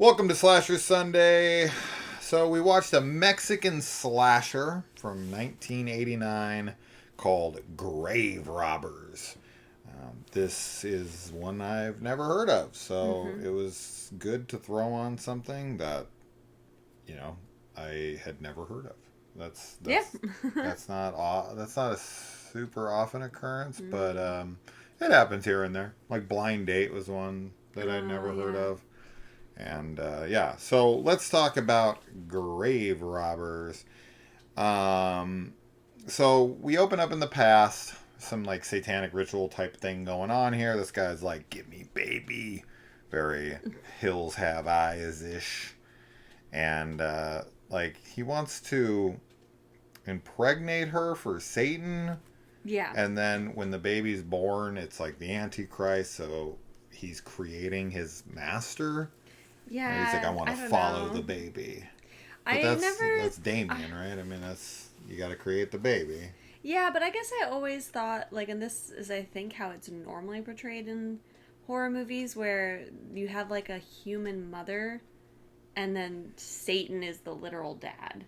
Welcome to Slasher Sunday. So we watched a Mexican slasher from 1989 called Grave Robbers. This is one I've never heard of, so it was good to throw on something that, I had never heard of. That's that's not a super often occurrence, but it happens here and there. Like Blind Date was one that I'd never heard of. And so let's talk about Grave Robbers. So we open up in the past, some like satanic ritual type thing going on here. This guy's like, "Give me baby," very Hills Have Eyes ish, and he wants to impregnate her for Satan. Yeah. And then when the baby's born, it's like the Antichrist, so he's creating his master. Yeah. And he's like, I want to follow the baby. But that's Damien, right? I mean, you got to create the baby. Yeah, but I guess I always thought, and this is, I think, how it's normally portrayed in horror movies, where you have, a human mother, and then Satan is the literal dad.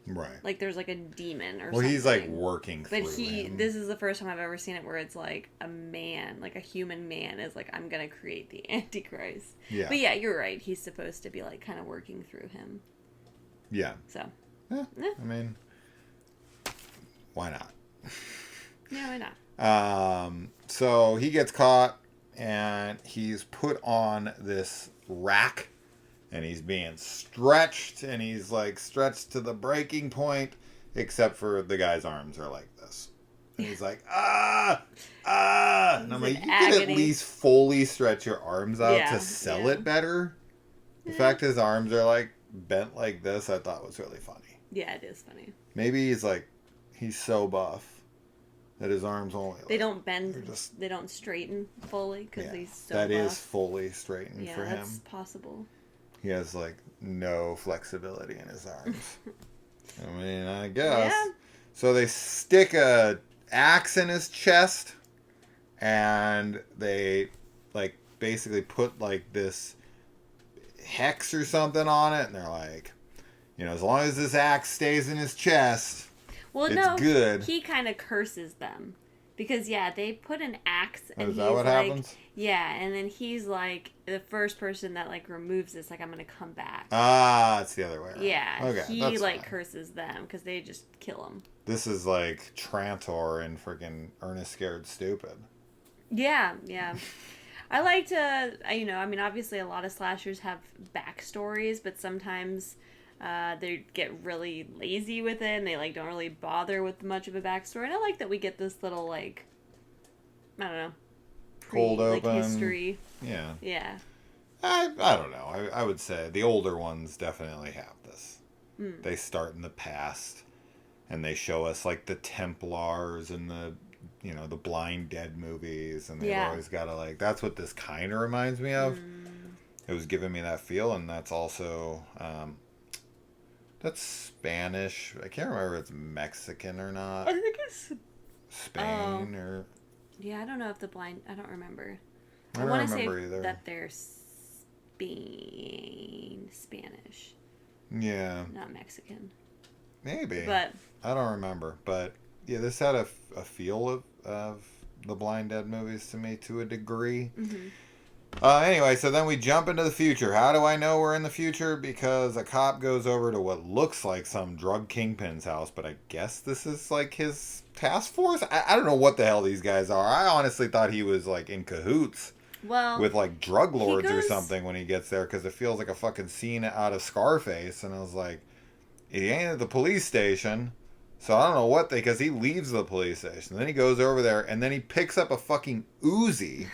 Right. There's, a demon or something. Well, he's, working through him. This is the first time I've ever seen it where it's, a man, a human man is, I'm going to create the Antichrist. Yeah. But, yeah, you're right. He's supposed to be, kind of working through him. Yeah. So. Yeah. I mean, why not? Yeah, why not? So he gets caught, and he's put on this rack, and he's being stretched, and he's stretched to the breaking point, except for the guy's arms are like this. And he's like, ah. And I'm like, you could at least fully stretch your arms out to sell it better. The fact his arms are bent like this, I thought was really funny. Yeah, it is funny. Maybe he's so buff that his arms only they don't bend, they don't straighten fully because he's so buff. That is fully straightened for him. Yeah, that's possible. He has no flexibility in his arms. I mean, I guess. Yeah. So they stick a axe in his chest, and they basically put this hex or something on it, and they're like, as long as this axe stays in his chest, it's good. He kind of curses them. Because, they put an axe, and is that what happens? Yeah, and then he's, the first person that, removes this, I'm going to come back. Ah, it's the other way around. Yeah, okay, he, curses them, because they just kill him. This is, Trantor and freaking Ernest Scared Stupid. Yeah. I like to, obviously a lot of slashers have backstories, but sometimes they get really lazy with it, and they don't really bother with much of a backstory. And I like that we get this little I don't know, cold open history. Yeah. I don't know. I would say the older ones definitely have this. They start in the past, and they show us the Templars and the the Blind Dead movies, and they've always got to that's what this kind of reminds me of. It was giving me that feel, and that's also that's Spanish. I can't remember if it's Mexican or not. I think it's Spain or... Yeah, I don't know if I don't remember. I don't want to say either. that they're Spanish. Yeah. Not Mexican. Maybe. But I don't remember. But yeah, this had a feel of the Blind Dead movies to me to a degree. Mm-hmm. Anyway, so then we jump into the future. How do I know we're in the future? Because a cop goes over to what looks like some drug kingpin's house, but I guess this is his task force? I don't know what the hell these guys are. I honestly thought he was in cahoots with drug lords or something when he gets there, because it feels like a fucking scene out of Scarface, and I was like, he ain't at the police station. So I don't know what because he leaves the police station. Then he goes over there, and then he picks up a fucking Uzi.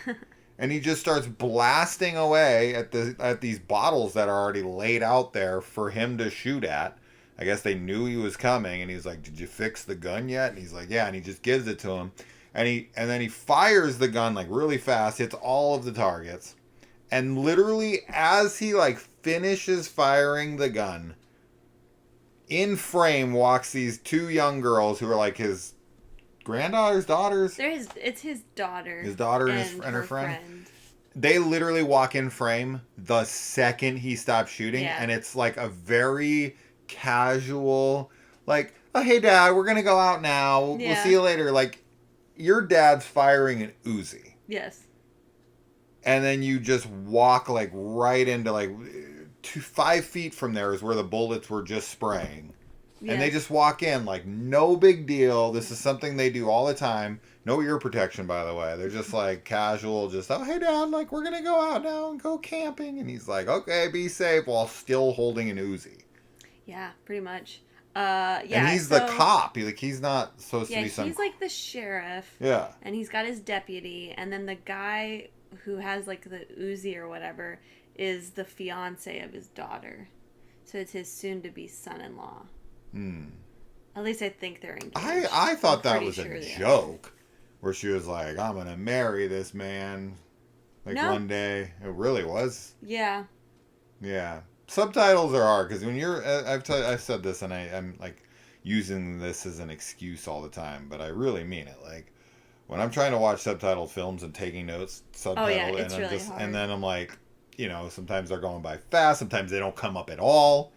And he just starts blasting away at these bottles that are already laid out there for him to shoot at. I guess they knew he was coming, and he's like, "Did you fix the gun yet?" And he's like, "Yeah." And he just gives it to him, and then he fires the gun really fast, hits all of the targets, and literally as he finishes firing the gun, in frame walks these two young girls who are his granddaughters, daughters. It's his daughter. His daughter and her friend. they literally walk in frame the second he stops shooting, Yeah. and it's like a very casual, like, oh, hey, Dad, we're going to go out now. We'll see Yeah. you later. Like, your dad's firing an Uzi. Yes. And then you just walk, like, right into, like, 5 feet from there is where the bullets were just spraying. Yes. And they just walk in like no big deal. This is something they do all the time. No ear protection, by the way. They're just like casual, just, oh, hey, Dad, like, we're going to go out now and go camping. And he's like, okay, be safe, while still holding an Uzi. Yeah, pretty much. And Yeah. he's so, the cop. He's not supposed to Yeah, be some. he's like the sheriff. Yeah. And he's got his deputy, and then the guy who has like the Uzi or whatever is the fiance of his daughter. So it's his soon-to-be son-in-law. At least I think they're engaged. I thought that was sure a joke. Where she was like, I'm going to marry this man. Like, No. one day. It really was. Yeah. Yeah. Subtitles are hard because when you're, I've said this, and I'm like using this as an excuse all the time, but I really mean it. Like, when I'm trying to watch subtitled films and taking notes, subtitled, it's and really hard. and then I'm like, sometimes they're going by fast, sometimes they don't come up at all.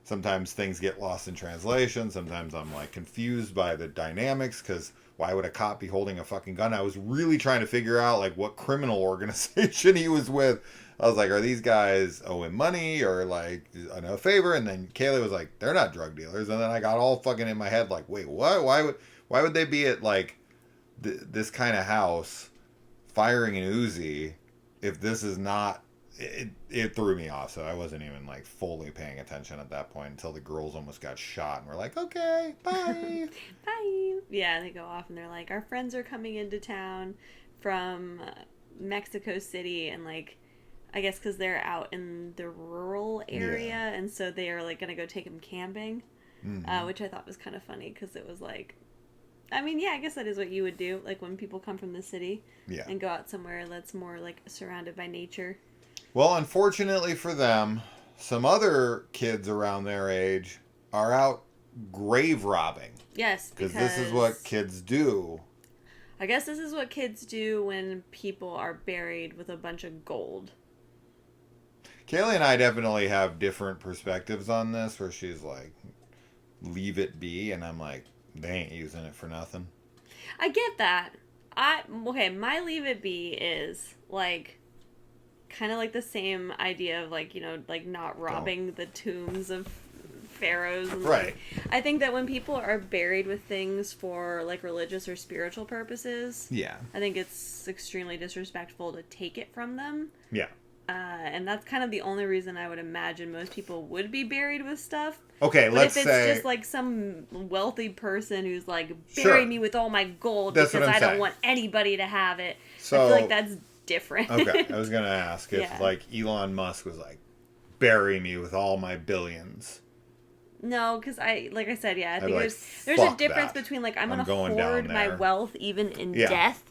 Sometimes things get lost in translation. Sometimes I'm like confused by the dynamics because why would a cop be holding a fucking gun? I was really trying to figure out like what criminal organization he was with. I was like, are these guys owe him money or like a favor? And then Kaylee was like, they're not drug dealers. And then I got all fucking in my head like, wait, what? Why would they be at like this kind of house firing an Uzi if this is not? It threw me off, so I wasn't even like fully paying attention at that point until the girls almost got shot, and we're like, okay, bye. Bye. Yeah, they go off and they're like, our friends are coming into town from Mexico City, and like, I guess because they're out in the rural area, and so they are like gonna go take them camping, which I thought was kind of funny because it was like, I mean, yeah, I guess that is what you would do, like when people come from the city and go out somewhere that's more like surrounded by nature. Well, unfortunately for them, some other kids around their age are out grave robbing. Yes, because this is what kids do. I guess this is what kids do when people are buried with a bunch of gold. Kaylee and I definitely have different perspectives on this, where she's like, leave it be, and I'm like, they ain't using it for nothing. I get that. My leave it be is like kind of like the same idea of like, like not robbing the tombs of pharaohs. And right. I think that when people are buried with things for like religious or spiritual purposes, I think it's extremely disrespectful to take it from them. Yeah. And that's kind of the only reason I would imagine most people would be buried with stuff. Okay, but if it's just like some wealthy person who's like, bury me with all my gold because I don't want anybody to have it. So, I feel like that's different. Okay, I was going to ask if like Elon Musk was like, bury me with all my billions. No, because like I said, I think like, there's a difference between like I'm gonna hoard my wealth even in death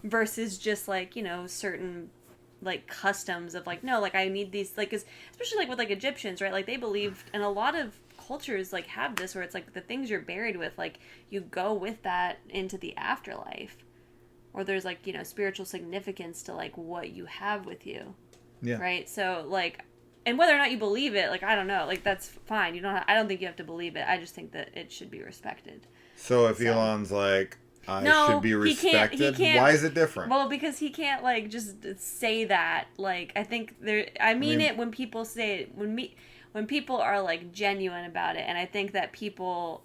versus just like, certain like customs of like, no, like I need these, like, especially like with like Egyptians, right? Like they believed, and a lot of cultures like have this where it's like the things you're buried with, like you go with that into the afterlife, or there's like, spiritual significance to like what you have with you. Yeah. Right. So like, and whether or not you believe it, like, I don't know, like that's fine. I don't think you have to believe it. I just think that it should be respected. So if Elon's like, should be respected. He can't, why is it different? Well, because he can't like just say that. Like I think I mean it when people say it, when people are like genuine about it, and I think that people,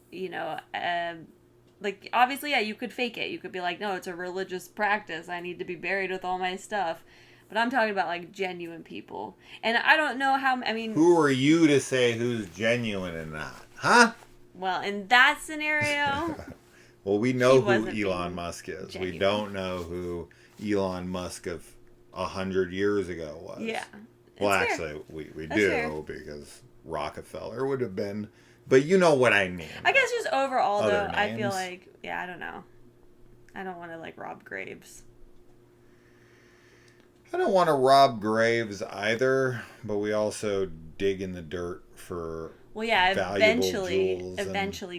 like obviously, you could fake it. You could be like, no, it's a religious practice. I need to be buried with all my stuff. But I'm talking about like genuine people, and I don't know how. I mean, who are you to say who's genuine and not? Huh? Well, in that scenario. Well, we know who Elon Musk is. Genuine. We don't know who Elon Musk of 100 years ago was. Yeah. Well, actually, we do because Rockefeller would have been. But you know what I mean. I guess just overall, though, names. I feel like, I don't know. I don't want to, like, rob graves. I don't want to rob graves either, but we also dig in the dirt for eventually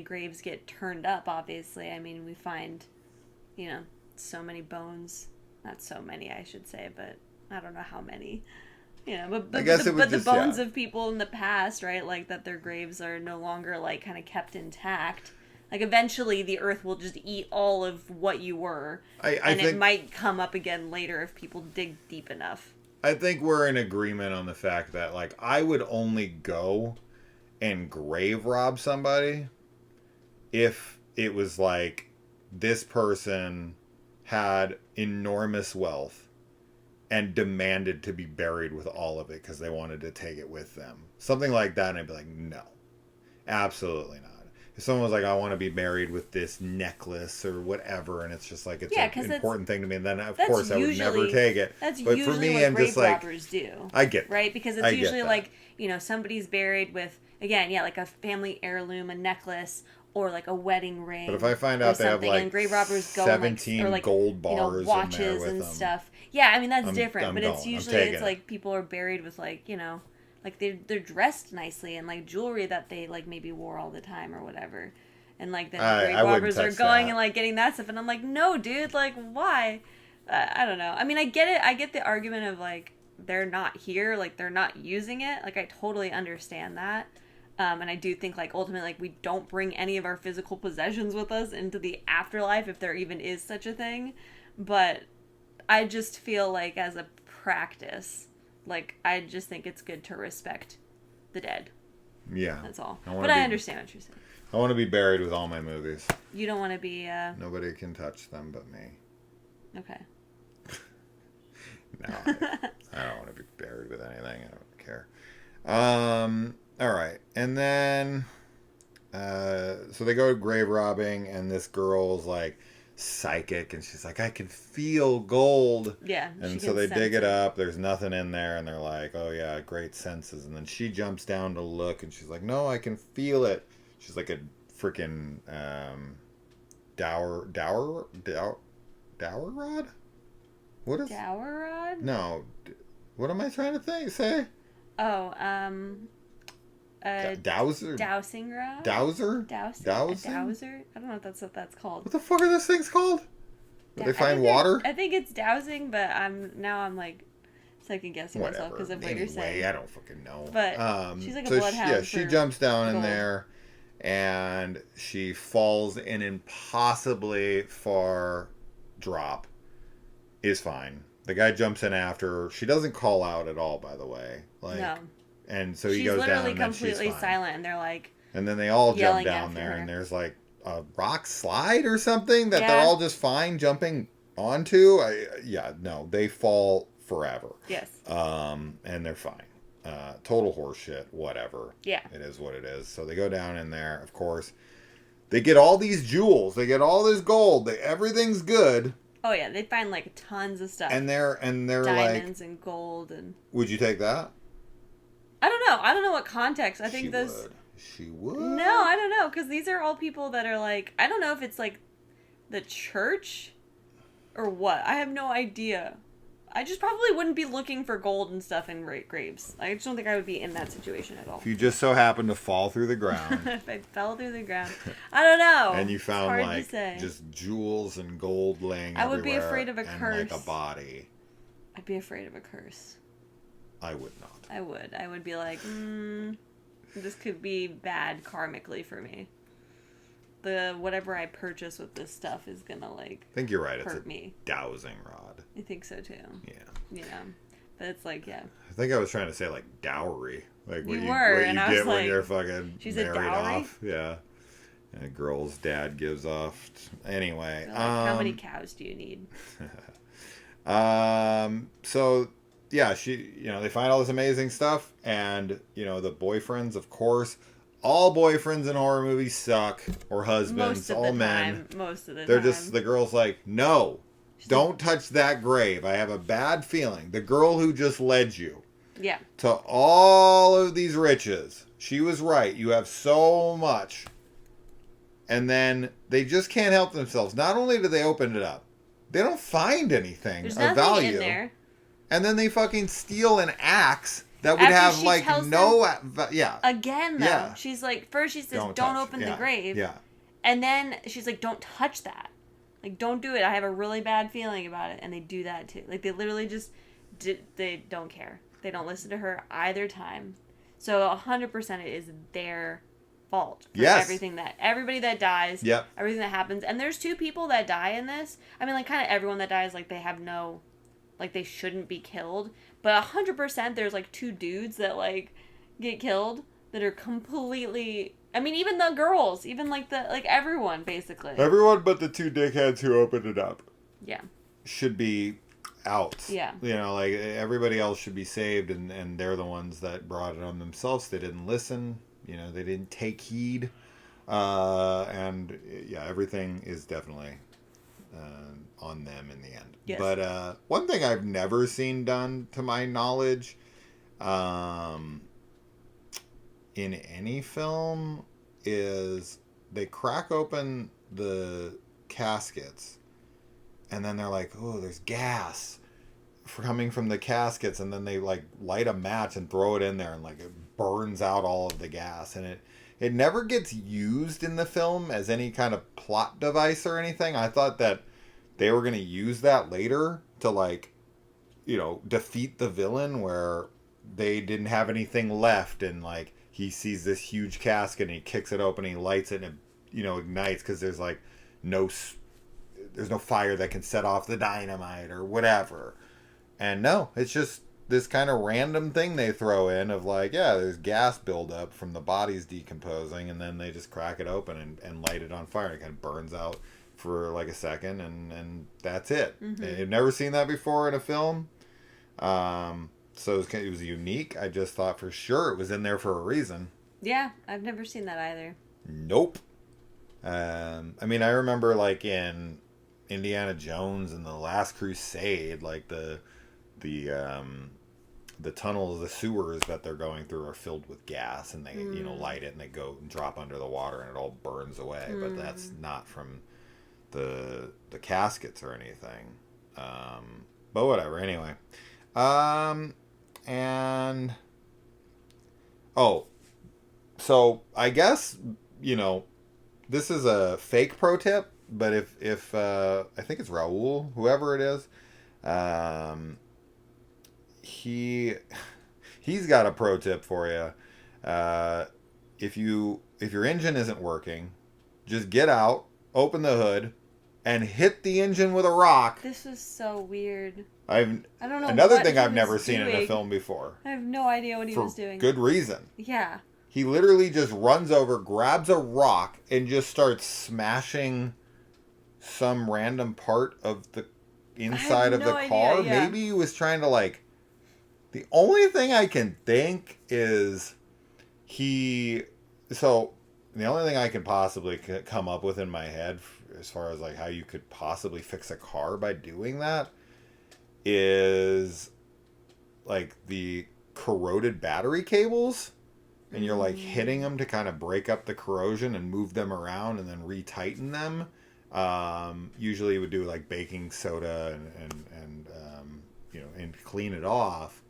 graves get turned up, obviously. I mean, we find, so many bones. Not so many, I should say, but I don't know how many. You know, but I guess but the bones yeah. of people in the past, right? Like that their graves are no longer like kind of kept intact. Like eventually the earth will just eat all of what you were, I and it think might come up again later if people dig deep enough. I think we're in agreement on the fact that like I would only go and grave rob somebody if it was like this person had enormous wealth and demanded to be buried with all of it because they wanted to take it with them. Something like that, and I'd be like, no, absolutely not. If someone was like, I want to be buried with this necklace or whatever, and it's just like it's an important thing to me, then of course I would never take it. That's but usually for me, what I'm grave just like, robbers do. I get that. Right? Because it's usually like, you know, somebody's buried with, again, yeah, like a family heirloom, a necklace, or like a wedding ring. But if I find out they have like and grave robbers go 17 or like gold bars, you know, watches and stuff. Yeah, I mean that's different. But it's usually it's like people are buried with like, you know, like they're dressed nicely and like jewelry that they like maybe wore all the time or whatever. And like then the grave robbers are going and like getting that stuff, and I'm like, no, dude, like why? I don't know. I mean, I get it. I get the argument of like they're not here, like they're not using it. Like I totally understand that. And I do think like ultimately like we don't bring any of our physical possessions with us into the afterlife if there even is such a thing. But I just feel like as a practice, like I just think it's good to respect the dead. Yeah. That's all. But I understand what you're saying. I want to be buried with all my movies. You don't want to be Nobody can touch them but me. Okay. No, I don't want to be buried with anything. I don't care. All right. And then so they go grave robbing, and this girl's like psychic, and she's like, I can feel gold. Yeah. And so they dig it up. There's nothing in there, and they're like, oh yeah, great senses. And then she jumps down to look, and she's like, no, I can feel it. She's like a freaking dowel rod. What is dowel rod? No, what am I trying to say? Oh, dowser. Dowsing rod. Dowser. Dowser. I don't know if that's what that's called. What the fuck are those things called? Did they find water? I think it's dowsing, but I'm like second guessing myself because of what you're saying. I don't fucking know. But she's like a bloodhound. Yeah, she jumps down in there, and she falls an impossibly far drop. Is fine. The guy jumps in after her. She doesn't call out at all, by the way. Like, no. And so he goes down, and then she's fine. She's literally completely silent, and they're like. And then they all jump down there, and there's like a rock slide or something that they're all just fine jumping onto. They fall forever. Yes. And they're fine. Total horseshit. Whatever. Yeah. It is what it is. So they go down in there. Of course, they get all these jewels. They get all this gold. Everything's good. Oh yeah, they find like tons of stuff. And they're diamonds and gold and. Would you take that? I don't know. I don't know what context. I think She would. No, I don't know, because these are all people that are like, I don't know if it's like the church or what. I have no idea. I just probably wouldn't be looking for gold and stuff in graves. I just don't think I would be in that situation at all. If you just so happen to fall through the ground. If I fell through the ground. I don't know. And you found like just jewels and gold laying everywhere. I would be afraid of a curse. And like a body. I'd be afraid of a curse. I would not. I would. I would be like, this could be bad karmically for me. Whatever I purchase with this stuff is gonna like. I think you're right. Hurt it's a me. Dowsing rod. I think so too. Yeah. Yeah, but it's like I think I was trying to say like dowry, like what you I get was when you're fucking married off. Yeah. And a girl's dad gives off. Anyway, so, like, how many cows do you need? So yeah, they find all this amazing stuff, and the boyfriends, of course. All boyfriends in horror movies suck, or husbands, all men. Most of the time. They're just, the girl's like, no, don't touch that grave. I have a bad feeling. The girl who just led you to all of these riches, she was right. You have so much. And then they just can't help themselves. Not only do they open it up, they don't find anything of value. In there. And then they fucking steal an axe. That would have like no, Again, though, she's like, first she says, "Don't open the grave," and then she's like, "Don't touch that, like, don't do it. I have a really bad feeling about it," and they do that too. Like, they literally just they don't care. They don't listen to her either time. So 100% it is their fault for everybody that dies, Yep. everything that happens. And there's 2 people that die in this. I mean, like, kind of everyone that dies, like, they have no, like, they shouldn't be killed. But 100% there's, like, 2 dudes that, like, get killed that are completely... I mean, even the girls, even, like, everyone, basically. Everyone but the 2 dickheads who opened it up. Yeah. Should be out. Yeah. You know, like, everybody else should be saved, and they're the ones that brought it on themselves. They didn't listen. You know, they didn't take heed. And, yeah, everything is definitely on them in the end. Yes. But one thing I've never seen done, to my knowledge, in any film, is they crack open the caskets, and then they're like, oh, there's gas coming from the caskets, and then they, like, light a match and throw it in there, and, like, it burns out all of the gas, and it never gets used in the film as any kind of plot device or anything. I thought that they were going to use that later to, like, you know, defeat the villain, where they didn't have anything left, and, like, he sees this huge casket and he kicks it open and he lights it and it, you know, ignites, because there's, like, there's no fire that can set off the dynamite or whatever. And no, it's just this kind of random thing they throw in of, like, yeah, there's gas buildup from the bodies decomposing, and then they just crack it open and light it on fire, and it kind of burns out for, like, a second, and that's it. Mm-hmm. I've never seen that before in a film. So it was unique. I just thought for sure it was in there for a reason. Yeah, I've never seen that either. Nope. I mean, I remember, like, in Indiana Jones and the Last Crusade, like, the tunnels, the sewers that they're going through are filled with gas, and they, you know, light it and they go and drop under the water and it all burns away. But that's not from the caskets or anything. But whatever. Anyway. And so I guess, you know, this is a fake pro tip, but if I think it's Raul, whoever it is, he's got a pro tip for you. If your engine isn't working, just get out, open the hood, and hit the engine with a rock. This is so weird. I don't know. Another thing I've never seen in a film before. I have no idea what he was doing. Good reason. Yeah. He literally just runs over, grabs a rock, and just starts smashing some random part of the inside of the car. Yeah. Maybe he was trying to, like... The only thing I can think is So, the only thing I can possibly come up with in my head as far as, like, how you could possibly fix a car by doing that is, like, the corroded battery cables, and you're, like, hitting them to kind of break up the corrosion and move them around and then retighten them. Usually you would do, like, baking soda and you know, and clean it off.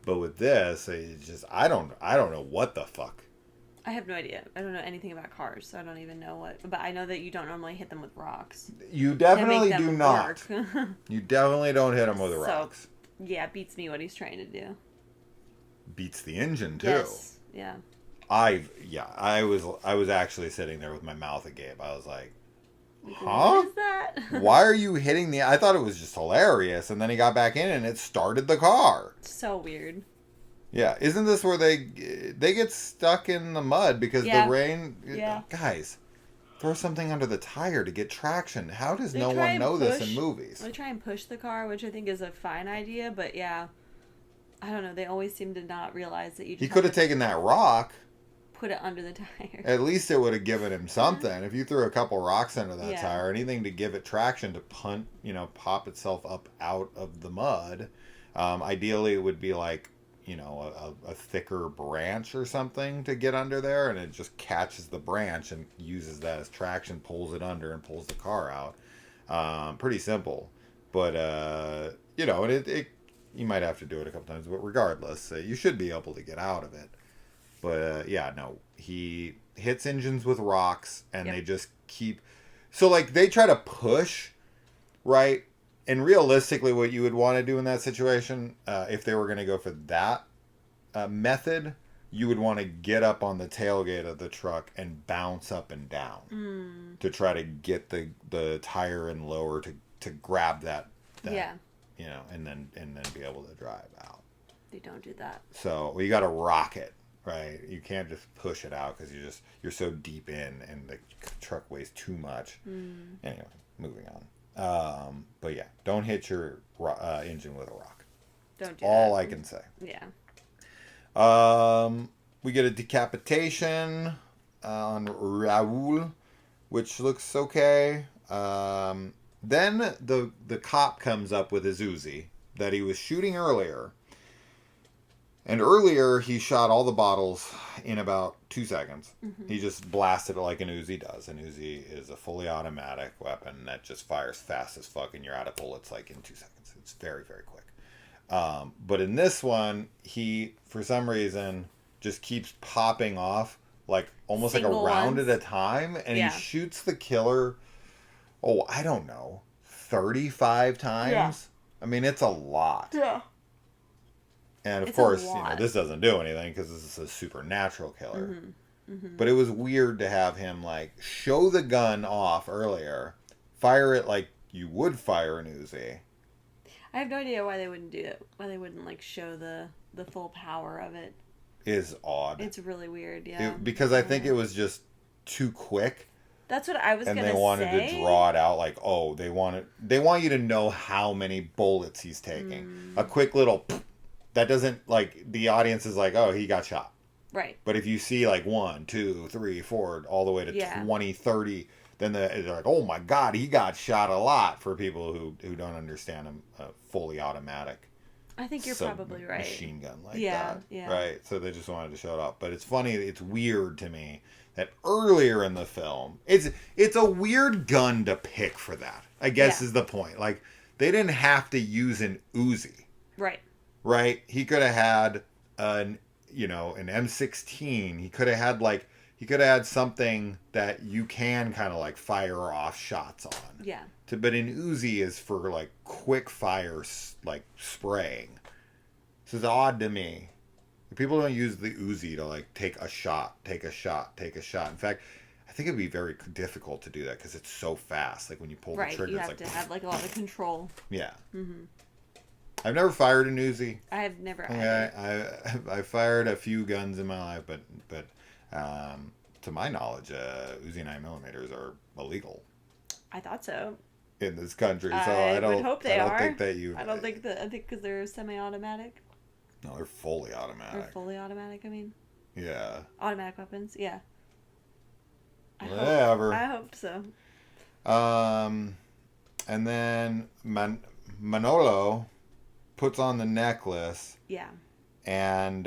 But with this, it's just, I don't know what the fuck. I have no idea. I don't know anything about cars, so I don't even know what. But I know that you don't normally hit them with rocks. You definitely do not. You definitely don't hit them with rocks. Yeah, beats me what he's trying to do. Beats the engine too. Yes. Yeah. I was actually sitting there with my mouth agape. I was like, huh? What is that? Why are you hitting the... I thought it was just hilarious, and then he got back in and it started the car. So weird. Yeah, isn't this where they get stuck in the mud because the rain... Yeah. Guys, throw something under the tire to get traction. How does no one know this in movies? They try and push the car, which I think is a fine idea, but yeah, I don't know. They always seem to not realize that you just... He could have taken that rock... Put it under the tire. At least it would have given him something. If you threw a couple rocks under that tire, anything to give it traction to pop itself up out of the mud. Ideally, it would be like, a thicker branch or something to get under there, and it just catches the branch and uses that as traction, pulls it under, and pulls the car out. Pretty simple, but and you might have to do it a couple times, but regardless, you should be able to get out of it. But, he hits engines with rocks, and they just keep... So, like, they try to push, right? And realistically, what you would want to do in that situation, if they were going to go for that method, you would want to get up on the tailgate of the truck and bounce up and down to try to get the tire and lower to grab that Yeah. you know, and then be able to drive out. They don't do that. So you got to rock it, right? You can't just push it out because you're so deep in and the truck weighs too much. Anyway, moving on. But yeah, don't hit your engine with a rock. Don't do All that. I can say. Yeah. We get a decapitation on Raoul, which looks okay. Then the cop comes up with his Uzi that he was shooting earlier. And earlier he shot all the bottles in about 2 seconds. He just blasted it like an Uzi does. An Uzi is a fully automatic weapon that just fires fast as fuck and you're out of bullets like in 2 seconds. It's very, very quick. But in this one, he, for some reason, just keeps popping off like almost Single like a round ones. at a time. And Yeah. he shoots the killer, I don't know, 35 times? Yeah. I mean, it's a lot. Yeah. And of It's a course, you know, lot. this doesn't do anything because this is a supernatural killer. But it was weird to have him like show the gun off earlier, fire it like you would fire an Uzi. I have no idea why they wouldn't do it. Why they wouldn't like show the full power of it. Is odd. It's really weird. Yeah. Because I think it was just too quick, That's what I was and gonna they wanted say. to draw it out like, they want you to know how many bullets he's taking. A quick little. That doesn't, like, the audience is like, he got shot. Right. But if you see, like, 1, 2, 3, 4, all the way to 20, 30, then they're like, oh my God, he got shot a lot for people who don't understand a fully automatic. I think you're probably right. Machine gun like Yeah, that. yeah. Right? So they just wanted to show it off. But it's funny, it's weird to me that earlier in the film, it's a weird gun to pick for that, I guess is the point. Like, they didn't have to use an Uzi. Right. Right? He could have had an M16. He could have had something that you can kind of like fire off shots on. Yeah. But an Uzi is for like quick fire, like spraying. This is odd to me. People don't use the Uzi to like take a shot. In fact, I think it'd be very difficult to do that because it's so fast. Like when you pull the trigger, You it's have like to have like a lot of control. Yeah. I've never fired an Uzi. I have never. I fired a few guns in my life, but to my knowledge, Uzi 9mm are illegal I thought so. in this country. So I would hope they are. I don't think that you. I don't think that. I think because they're semi-automatic No, they're fully or automatic. fully automatic. I mean, Yeah. automatic weapons. Yeah. Whatever. I hope so. And then Manolo puts on the necklace. Yeah. And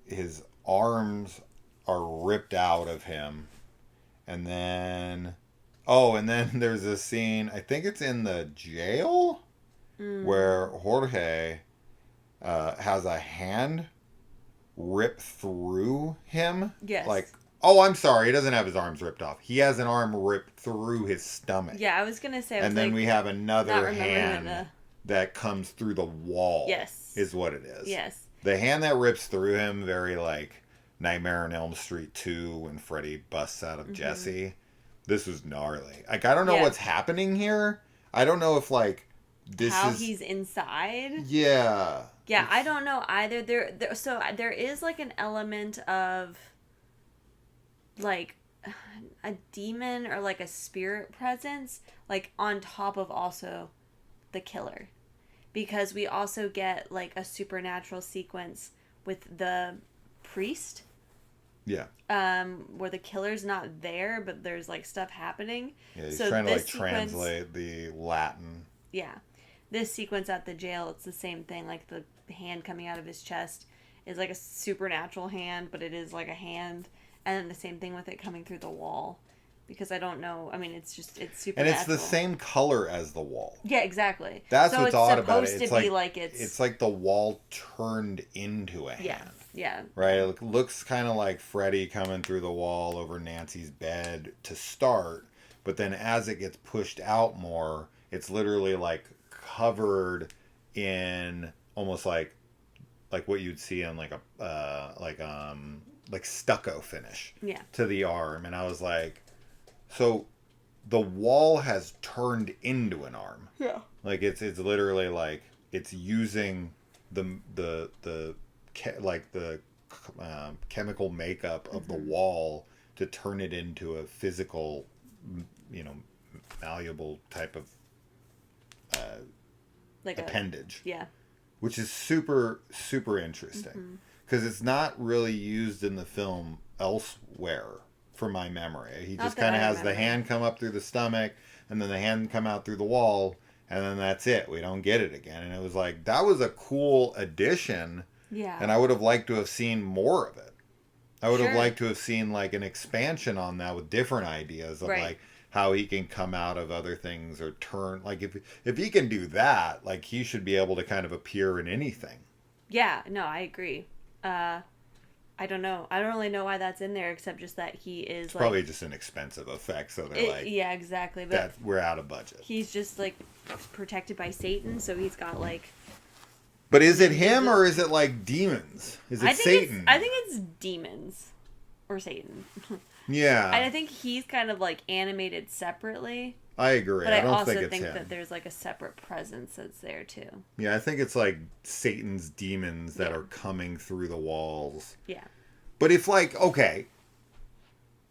his arms are ripped out of him. And then there's a scene, I think it's in the jail, where Jorge has a hand rip through him. Yes. Like, I'm sorry, he doesn't have his arms ripped off. He has an arm ripped through his stomach. Yeah, I was gonna say. And then we have another hand the... that comes through the wall. Yes. Is what it is. Yes. The hand that rips through him, very like Nightmare on Elm Street 2 when Freddy busts out of Jesse. This was gnarly. Like, I don't know what's happening here. I don't know if like this how is he's inside. Yeah. Yeah, I don't know either. So there is like an element of like a demon or like a spirit presence, like on top of also the killer, because we also get like a supernatural sequence with the priest. Yeah. Where the killer's not there, but there's like stuff happening. Yeah, he's so trying to like this sequence, translate the Latin. Yeah. This sequence at the jail, it's the same thing. Like the hand coming out of his chest is like a supernatural hand, but it is like a hand. And then the same thing with it coming through the wall. Because I don't know. I mean, it's supernatural. And it's the same color as the wall. Yeah, exactly. That's so what's odd about it. It's supposed to be like it's like the wall turned into a hand. Yeah, yeah. Right? It looks kind of like Freddy coming through the wall over Nancy's bed to start. But then as it gets pushed out more, it's literally like covered in almost like what you'd see on like a like stucco finish to the arm, and I was like, so the wall has turned into an arm. Yeah. Like it's literally like it's using the chemical makeup of the wall to turn it into a physical, malleable type of like appendage. Yeah. Which is super, super interesting. Because it's not really used in the film elsewhere, from my memory. He just kind of has the hand come up through the stomach, and then the hand come out through the wall, and then that's it. We don't get it again. And it was like, that was a cool addition. Yeah. And I would have liked to have seen more of it. I would have liked to have seen like an expansion on that with different ideas of like how he can come out of other things or turn. Like if he can do that, like he should be able to kind of appear in anything. Yeah, no, I agree. I don't know. I don't really know why that's in there, except just that he is probably just an expensive effect. So they're like, yeah, exactly. But that we're out of budget. He's just like protected by Satan, so he's got like. But is it him or is it like demons? Is it Satan? I think it's demons or Satan. Yeah. And I think he's kind of like animated separately. I agree. But I don't also think it's think him. that there's like a separate presence that's there too. Yeah, I think it's like Satan's demons that are coming through the walls. Yeah. But if like, okay,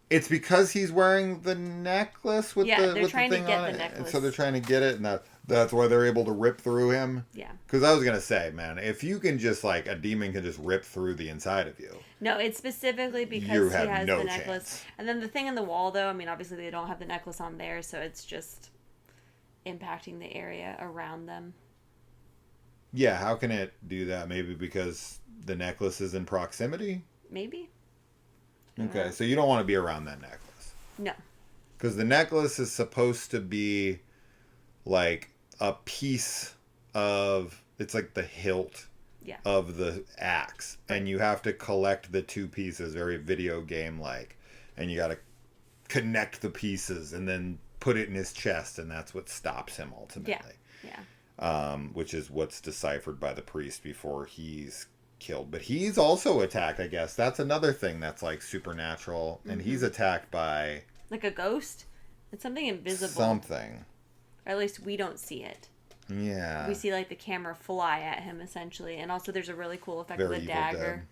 it's because he's wearing the necklace with the thing on it. Yeah, they're trying to get the necklace. And so they're trying to get it, and that's why they're able to rip through him. Yeah. Because I was going to say, man, if you can just like, a demon can just rip through the inside of you. No, it's specifically because he has the necklace. And then the thing in the wall, though, I mean, obviously they don't have the necklace on there, so it's just impacting the area around them. Yeah, how can it do that? Maybe because the necklace is in proximity? Maybe. Okay, so you don't want to be around that necklace. No. Because the necklace is supposed to be like a piece of, it's like the hilt of the axe. And you have to collect the two pieces, very video game like. And you got to connect the pieces and then put it in his chest, and that's what stops him ultimately. Yeah. Which is what's deciphered by the priest before he's killed. But he's also attacked, I guess. That's another thing that's like supernatural. And he's attacked by like a ghost. It's something invisible. Something. Or at least we don't see it. Yeah. We see like the camera fly at him essentially. And also there's a really cool effect of the dagger.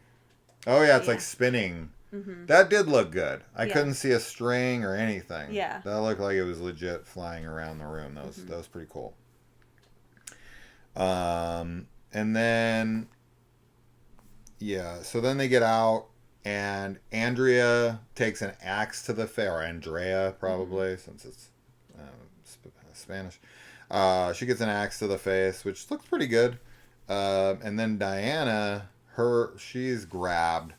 Oh yeah, it's like spinning. That did look good. I couldn't see a string or anything. Yeah. That looked like it was legit flying around the room. That was pretty cool. And then so then they get out, and Andrea takes an axe to the face, or Andrea probably, since it's Spanish. She gets an axe to the face, which looks pretty good. And then Diana, she's grabbed,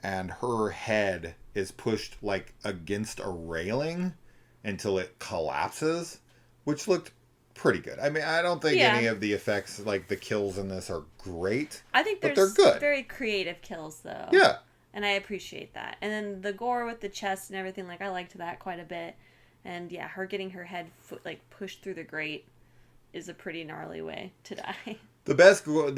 and her head is pushed like against a railing until it collapses, which looked pretty good. I mean, I don't think any of the effects, like the kills in this, are great. I think they're good. Very creative kills, though. Yeah. And I appreciate that. And then the gore with the chest and everything, like, I liked that quite a bit. And yeah, her getting her head pushed through the grate is a pretty gnarly way to die. The best gore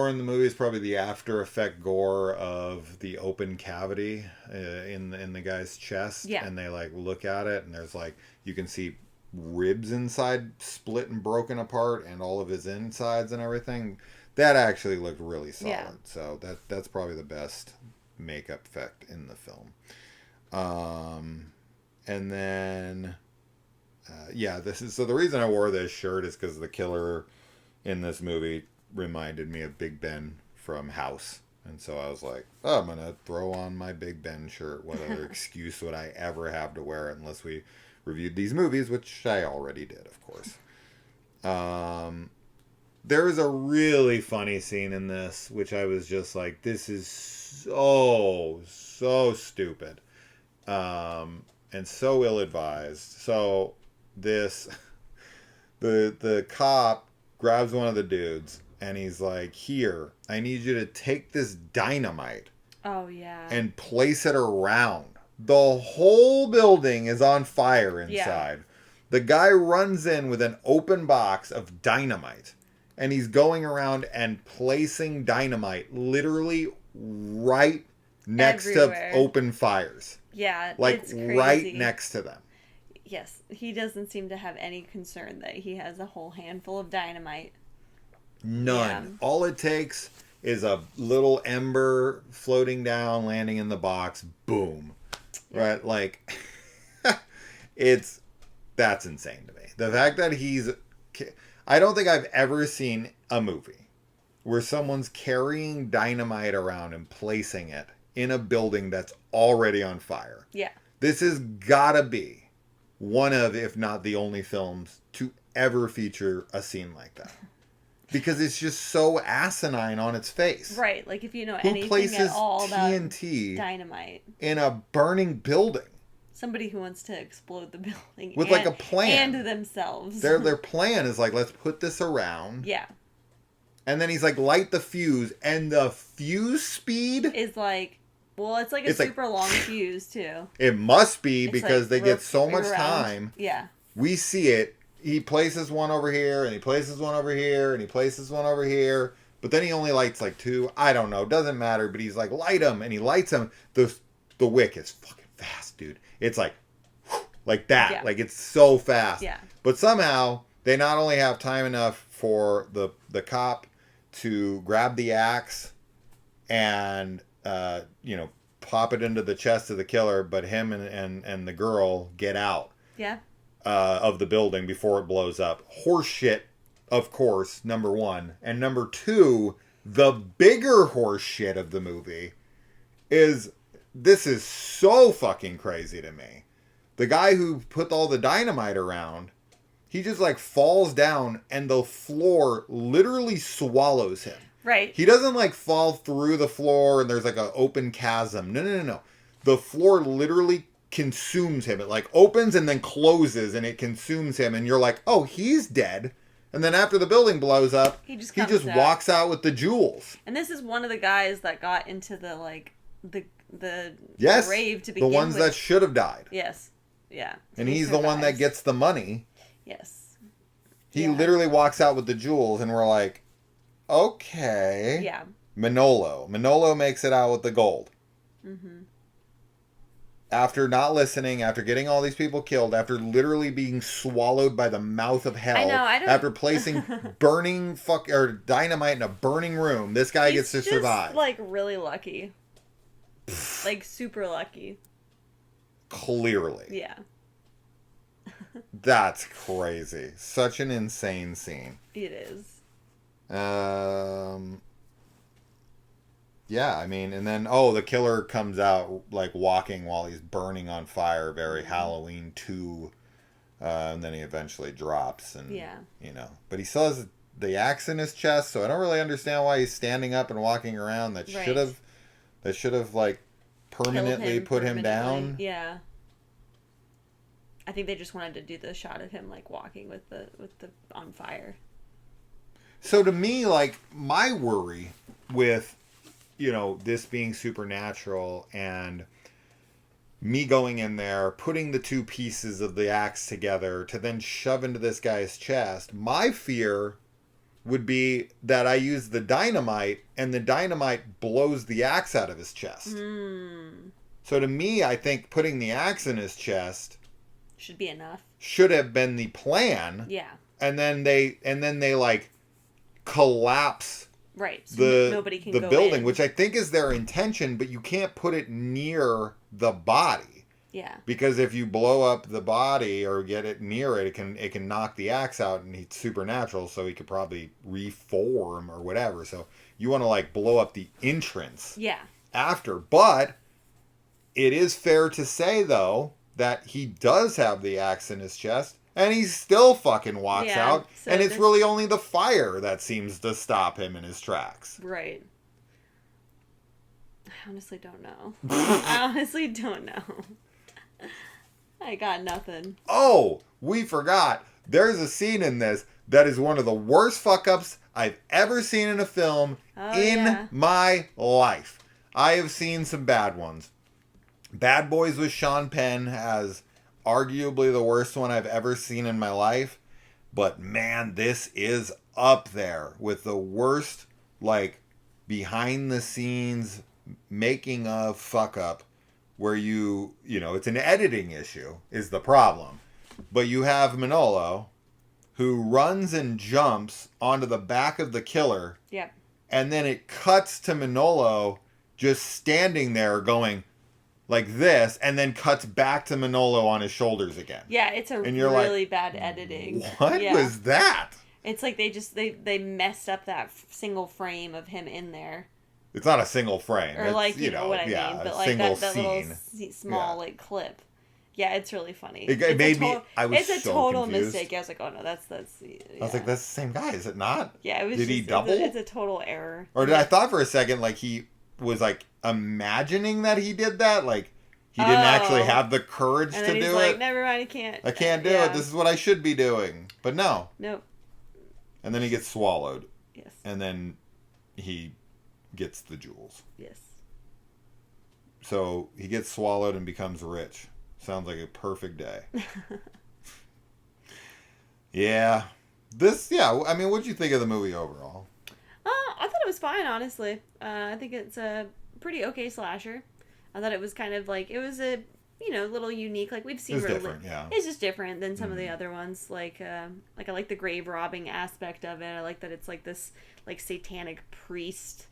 in the movie is probably the after effect gore of the open cavity in the guy's chest. Yeah. And they like look at it, and there's like, you can see ribs inside split and broken apart, and all of his insides and everything. That actually looked really solid. Yeah. So that's probably the best makeup effect in the film. And then so the reason I wore this shirt is because the killer in this movie reminded me of Big Ben from House. And so I was like, oh, I'm going to throw on my Big Ben shirt. What other excuse would I ever have to wear it unless we reviewed these movies, which I already did, of course. There is a really funny scene in this, which I was just like, this is so stupid. And so ill-advised. So the cop grabs one of the dudes, and he's like, here, I need you to take this dynamite. Oh, yeah. And place it around. The whole building is on fire inside. The guy runs in with an open box of dynamite, and he's going around and placing dynamite literally right next Everywhere. to open fires. Yeah, Like it's crazy. right next to them. Yes, he doesn't seem to have any concern that he has a whole handful of dynamite. None. Yeah. All it takes is a little ember floating down, landing in the box. Boom. Yeah. Right? Like, that's insane to me. The fact that I don't think I've ever seen a movie where someone's carrying dynamite around and placing it in a building that's already on fire. Yeah. This has gotta be one of, if not the only films to ever feature a scene like that. Because it's just so asinine on its face. Right, like if you know Who anything places at all about TNT dynamite. in a burning building? Somebody who wants to explode the building. With like a plan. And themselves. Their plan is like, let's put this around. Yeah. And then he's like, light the fuse. And the fuse speed Is like, well, it's like a super long fuse too. It must be It's because like they get so much around. time. Yeah. We see it. He places one over here, and he places one over here, and he places one over here. But then he only lights like two. I don't know. Doesn't matter. But he's like, light them. And he lights them. The wick is fucking fast, dude. It's like that. Yeah. Like, it's so fast. Yeah. But somehow, they not only have time enough for the cop to grab the axe and, pop it into the chest of the killer, but him and the girl get out. Yeah. Of the building before it blows up. Horse shit, of course, number one. And number two, the bigger horse shit of the movie is, this is so fucking crazy to me. The guy who put all the dynamite around, he just like falls down and the floor literally swallows him. Right. He doesn't like fall through the floor and there's like an open chasm. No. The floor literally consumes him. It like opens and then closes and it consumes him, and you're like, oh, he's dead. And then after the building blows up, he just walks out with the jewels. And this is one of the guys that got into the yes, grave to begin the ones with. that should have died. Yes. Yeah. And he's the one that gets the money. Yes. He literally walks out with the jewels, and we're like, okay. Yeah. Manolo makes it out with the gold. Mm-hmm. After not listening, after getting all these people killed, after literally being swallowed by the mouth of hell, after placing burning dynamite in a burning room, this guy gets to survive. He's like really lucky. Like super lucky. Clearly. Yeah. That's crazy. Such an insane scene. It is. Yeah, I mean, and then, the killer comes out, like, walking while he's burning on fire, very Halloween 2, and then he eventually drops, and, but he still has the axe in his chest, so I don't really understand why he's standing up and walking around. That should have, like, permanently put him down. Yeah. I think they just wanted to do the shot of him, like, walking with the on fire. So to me, like, my worry with, this being supernatural and me going in there, putting the two pieces of the axe together to then shove into this guy's chest, my fear would be that I use the dynamite and the dynamite blows the axe out of his chest. So to me, I think putting the axe in his chest should be enough. Should have been the plan. Yeah. And then they like collapse so nobody can the go building, in. which I think is their intention, but you can't put it near the body. Yeah. Because if you blow up the body or get it near it, it can knock the axe out, and he's supernatural, so he could probably reform or whatever. So you want to like blow up the entrance. Yeah. After, but it is fair to say though that he does have the axe in his chest. And he still fucking walks out. So and it's really only the fire that seems to stop him in his tracks. Right. I honestly don't know. I got nothing. Oh, we forgot. There's a scene in this that is one of the worst fuck-ups I've ever seen in a film my life. I have seen some bad ones. Bad Boys with Sean Penn has arguably the worst one I've ever seen in my life. But man, this is up there with the worst, like, behind the scenes making of fuck up where it's an editing issue is the problem. But you have Manolo who runs and jumps onto the back of the killer. Yep. And then it cuts to Manolo just standing there going like this, and then cuts back to Manolo on his shoulders again. Yeah, it's really bad editing. What was that? It's like they messed up that single frame of him in there. It's not a single frame. Or like, you know what I mean. But like that little small like clip. Yeah, it's really funny. It made me. I was It's a so total confused. mistake. I was like, oh no, that's. Yeah. I was like, that's the same guy, is it not? Yeah, it was. Did he double? It's a total error. Or did I thought for a second like he was like imagining that he did that, like he didn't actually have the courage and to then do he's it. Like, never mind, I can't do it. This is what I should be doing, but no. Nope. And then he gets swallowed. Yes. And then he gets the jewels. Yes. So he gets swallowed and becomes rich. Sounds like a perfect day. Yeah. I mean, what'd you think of the movie overall? I thought it was fine, honestly. I think it's a pretty okay slasher. I thought it was kind of like, it was a, little unique. Like, we've seen... It's different, yeah. It's just different than some of the other ones. Like I like the grave robbing aspect of it. I like that it's like this, like, satanic priest.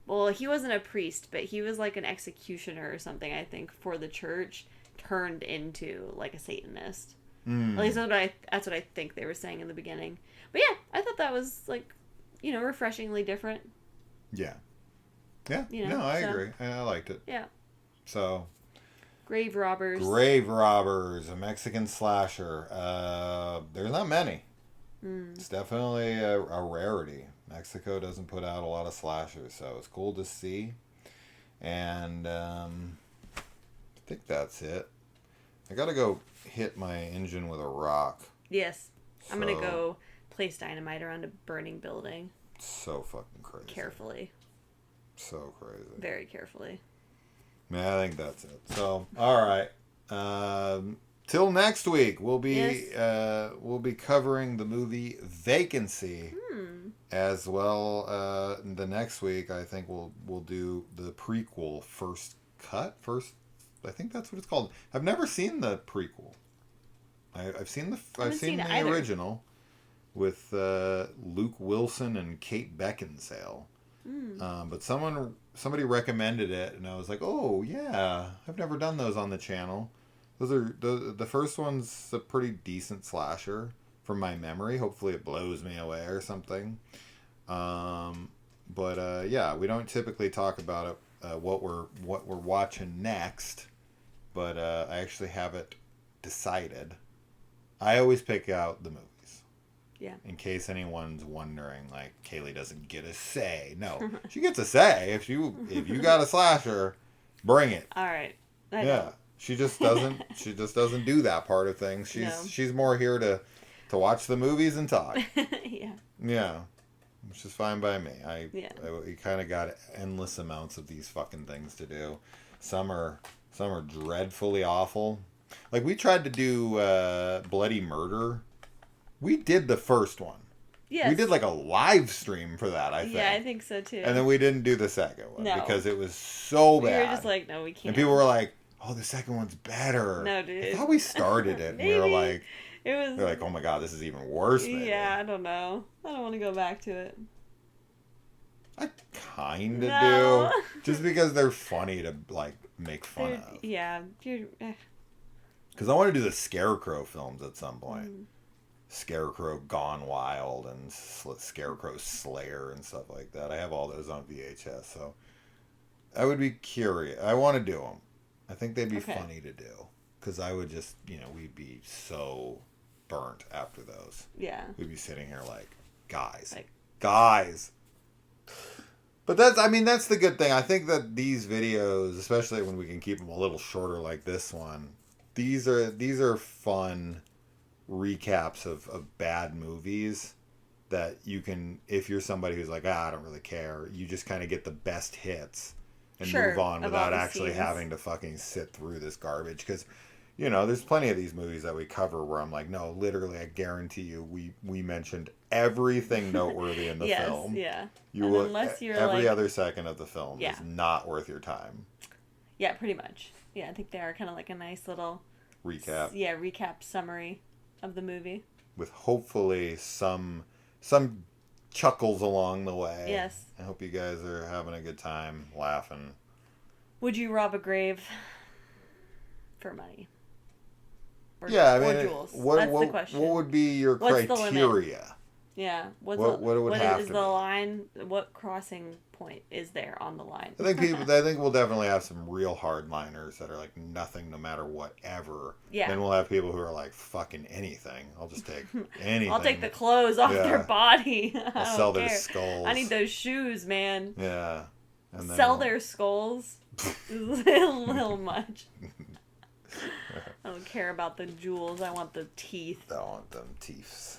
Well, he wasn't a priest, but he was like an executioner or something, I think, for the church, turned into, like, a Satanist. At least that's what I think they were saying in the beginning. But yeah, I thought that was, like, refreshingly different. Yeah. Yeah. I agree. I liked it. Yeah. So... Grave Robbers, a Mexican slasher. There's not many. It's definitely a rarity. Mexico doesn't put out a lot of slashers, so it's cool to see. And I think that's it. I gotta go hit my engine with a rock. Yes. I'm gonna go place dynamite around a burning building. So fucking crazy. Carefully. So crazy. Very carefully. Yeah, I think that's it. So, all right. Till next week, we'll be covering the movie Vacancy, as well. The next week, I think we'll do the prequel First Cut. I think that's what it's called. I've never seen the prequel. I've seen the original with Luke Wilson and Kate Beckinsale. But somebody recommended it, and I was like, oh yeah, I've never done those on the channel. The first one's a pretty decent slasher from my memory. Hopefully it blows me away or something. But yeah, we don't typically talk about it, what we're watching next, but I actually have it decided. I always pick out the movies. Yeah. In case anyone's wondering, like, Kaylee doesn't get a say. No, she gets a say. If you got a slasher, bring it. All right. She just doesn't. She just doesn't do that part of things. She's more here to watch the movies and talk. Yeah. Yeah, which is fine by me. We kind of got endless amounts of these fucking things to do. Some are dreadfully awful. Like, we tried to do Bloody Murder. We did the first one. Yes. We did like a live stream for that, I think. Yeah, I think so too. And then we didn't do the second one because it was so bad. We were just like, no, we can't. And people were like, oh, the second one's better. No, dude. I thought we started it. And we were like, they're like, oh my God, this is even worse. Maybe. Yeah, I don't know. I don't want to go back to it. I kind of do. Just because they're funny to, like, make fun of. Yeah. Because I want to do the Scarecrow films at some point. Scarecrow Gone Wild and Scarecrow Slayer and stuff like that. I have all those on VHS, so I would be curious. I want to do them. I think they'd be funny to do because I would just, we'd be so burnt after those. Yeah. We'd be sitting here like, guys. But that's the good thing. I think that these videos, especially when we can keep them a little shorter like this one, these are fun recaps of bad movies that you can, if you're somebody who's like, I don't really care, you just kind of get the best hits and move on without actually having to fucking sit through this garbage. Because you know, there's plenty of these movies that we cover where I'm like, no, literally, I guarantee you, we mentioned everything noteworthy in the Yes, film. yeah. You And will unless you're every like, other second of the film yeah, is not worth your time. yeah, pretty much. Yeah, I think they are kind of like a nice little Recap yeah, recap summary of the movie. with hopefully some chuckles along the way. Yes. I hope you guys are having a good time, laughing. Would you rob a grave for money? Yeah, I mean, Or jewels? what That's the what question. what would be your What's the limit? criteria? Yeah. What it would have is to the be? line? What crossing point is there on the line? I think we'll definitely have some real hardliners that are like nothing, no matter whatever. Yeah. Then we'll have people who are like fucking anything. I'll just take anything. I'll take the clothes off their body. I I'll don't sell care. their skulls. I need those shoes, man. Yeah. And then Sell their skulls. Is a little much. I don't care about the jewels. I want the teeth. I want them teeths.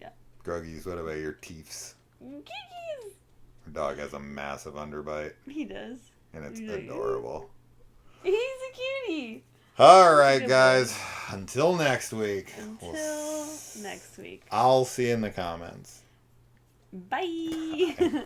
Yeah. Gruggies, what about your teeths? Kikis. Our dog has a massive underbite. He does. And it's He's like, adorable. He's a cutie. All right, Good guys. Until next week. Until next week. I'll see you in the comments. Bye.